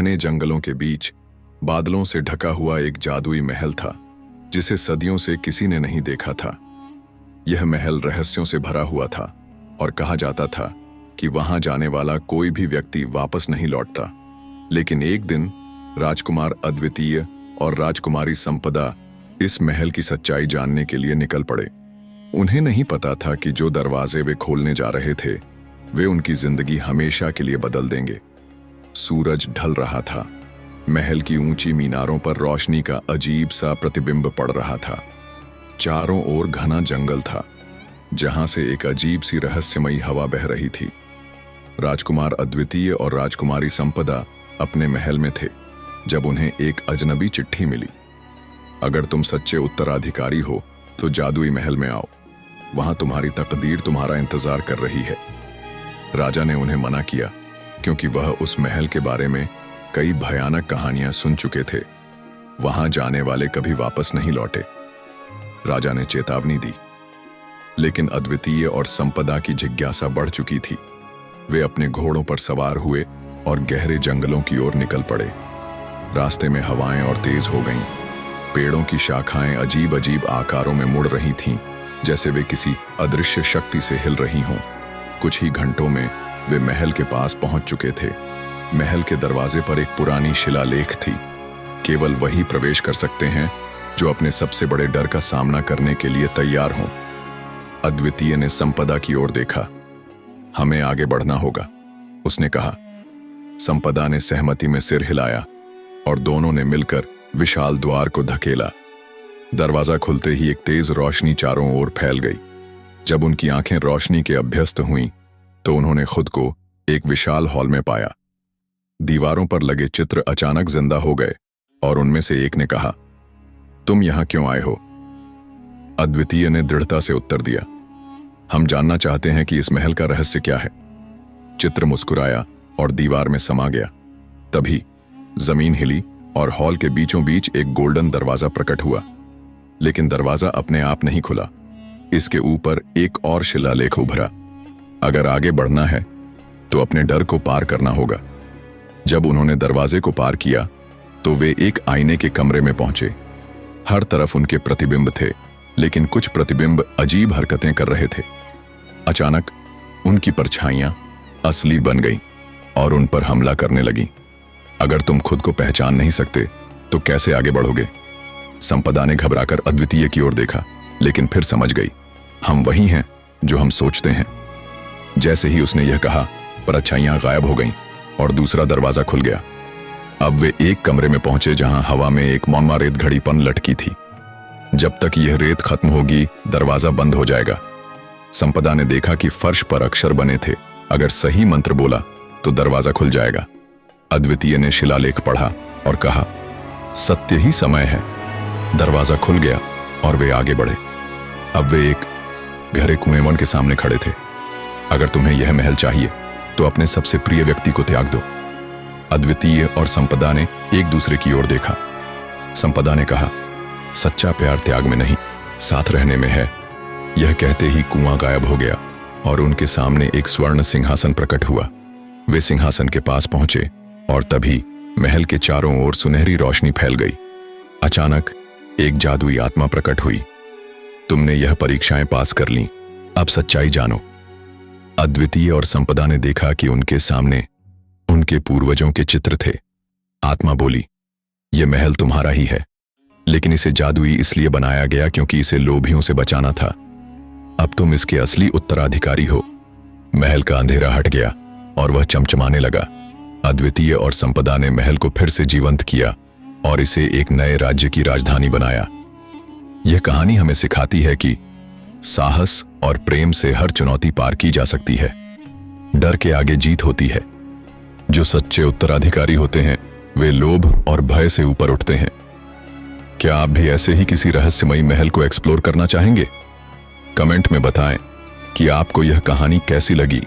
घने जंगलों के बीच बादलों से ढका हुआ एक जादुई महल था जिसे सदियों से किसी ने नहीं देखा था। यह महल रहस्यों से भरा हुआ था और कहा जाता था कि वहां जाने वाला कोई भी व्यक्ति वापस नहीं लौटता। लेकिन एक दिन राजकुमार अद्वितीय और राजकुमारी संपदा इस महल की सच्चाई जानने के लिए निकल पड़े। उन्हें नहीं पता था कि जो दरवाजे वे खोलने जा रहे थे वे उनकी जिंदगी हमेशा के लिए बदल देंगे। सूरज ढल रहा था। महल की ऊंची मीनारों पर रोशनी का अजीब सा प्रतिबिंब पड़ रहा था। चारों ओर घना जंगल था जहां से एक अजीब सी रहस्यमयी हवा बह रही थी। राजकुमार अद्वितीय और राजकुमारी संपदा अपने महल में थे जब उन्हें एक अजनबी चिट्ठी मिली। अगर तुम सच्चे उत्तराधिकारी हो तो जादुई महल में आओ, वहां तुम्हारी तकदीर तुम्हारा इंतजार कर रही है। राजा ने उन्हें मना किया क्योंकि वह उस महल के बारे में कई भयानक कहानियां सुन चुके थे। वहां जाने वाले कभी वापस नहीं लौटे। राजा ने चेतावनी दी, लेकिन अद्वितीय और संपदा की जिज्ञासा बढ़ चुकी थी। वे अपने घोड़ों पर सवार हुए और गहरे जंगलों की ओर निकल पड़े। रास्ते में हवाएं और तेज हो गईं। पेड़ों की शाखाएं अजीब अजीब आकारों में मुड़ रही थीं, जैसे वे किसी अदृश्य शक्ति से हिल रही हों। कुछ ही घंटों में वे महल के पास पहुंच चुके थे। महल के दरवाजे पर एक पुरानी शिलालेख थी। केवल वही प्रवेश कर सकते हैं जो अपने सबसे बड़े डर का सामना करने के लिए तैयार हों। अद्वितीय ने संपदा की ओर देखा। हमें आगे बढ़ना होगा, उसने कहा। संपदा ने सहमति में सिर हिलाया और दोनों ने मिलकर विशाल द्वार को धकेला। दरवाजा खुलते ही एक तेज रोशनी चारों ओर फैल गई। जब उनकी आंखें रोशनी के अभ्यस्त हुईं तो उन्होंने खुद को एक विशाल हॉल में पाया। दीवारों पर लगे चित्र अचानक जिंदा हो गए और उनमें से एक ने कहा, तुम यहां क्यों आए हो? अद्वितीय ने दृढ़ता से उत्तर दिया, हम जानना चाहते हैं कि इस महल का रहस्य क्या है। चित्र मुस्कुराया और दीवार में समा गया। तभी जमीन हिली और हॉल के बीचों बीच एक गोल्डन दरवाजा प्रकट हुआ। लेकिन दरवाजा अपने आप नहीं खुला। इसके ऊपर एक और शिलालेख उभरा। अगर आगे बढ़ना है तो अपने डर को पार करना होगा। जब उन्होंने दरवाजे को पार किया तो वे एक आईने के कमरे में पहुंचे। हर तरफ उनके प्रतिबिंब थे, लेकिन कुछ प्रतिबिंब अजीब हरकतें कर रहे थे। अचानक उनकी परछाइयां असली बन गईं और उन पर हमला करने लगीं। अगर तुम खुद को पहचान नहीं सकते तो कैसे आगे बढ़ोगे? संपदा ने घबराकर अद्वितीय की ओर देखा, लेकिन फिर समझ गई, हम वही हैं जो हम सोचते हैं। जैसे ही उसने यह कहा, परछाइयां गायब हो गईं और दूसरा दरवाजा खुल गया। अब वे एक कमरे में पहुंचे जहां हवा में एक मौनमा रेत घड़ी पन लटकी थी। जब तक यह रेत खत्म होगी दरवाजा बंद हो जाएगा। संपदा ने देखा कि फर्श पर अक्षर बने थे। अगर सही मंत्र बोला तो दरवाजा खुल जाएगा। अद्वितीय ने शिलालेख पढ़ा और कहा, सत्य ही समय है। दरवाजा खुल गया और वे आगे बढ़े। अब वे एक गहरे कुएं के सामने खड़े थे। अगर तुम्हें यह महल चाहिए तो अपने सबसे प्रिय व्यक्ति को त्याग दो। अद्वितीय और संपदा ने एक दूसरे की ओर देखा। संपदा ने कहा, सच्चा प्यार त्याग में नहीं, साथ रहने में है। यह कहते ही कुआं गायब हो गया और उनके सामने एक स्वर्ण सिंहासन प्रकट हुआ। वे सिंहासन के पास पहुंचे और तभी महल के चारों ओर सुनहरी रोशनी फैल गई। अचानक एक जादुई आत्मा प्रकट हुई। तुमने यह परीक्षाएं पास कर लीं, अब सच्चाई जानो। अद्वितीय और संपदा ने देखा कि उनके सामने उनके पूर्वजों के चित्र थे। आत्मा बोली, यह महल तुम्हारा ही है, लेकिन इसे जादुई इसलिए बनाया गया क्योंकि इसे लोभियों से बचाना था। अब तुम इसके असली उत्तराधिकारी हो। महल का अंधेरा हट गया और वह चमचमाने लगा। अद्वितीय और संपदा ने महल को फिर से जीवंत किया और इसे एक नए राज्य की राजधानी बनाया। यह कहानी हमें सिखाती है कि साहस और प्रेम से हर चुनौती पार की जा सकती है। डर के आगे जीत होती है। जो सच्चे उत्तराधिकारी होते हैं वे लोभ और भय से ऊपर उठते हैं। क्या आप भी ऐसे ही किसी रहस्यमयी महल को एक्सप्लोर करना चाहेंगे? कमेंट में बताएं कि आपको यह कहानी कैसी लगी।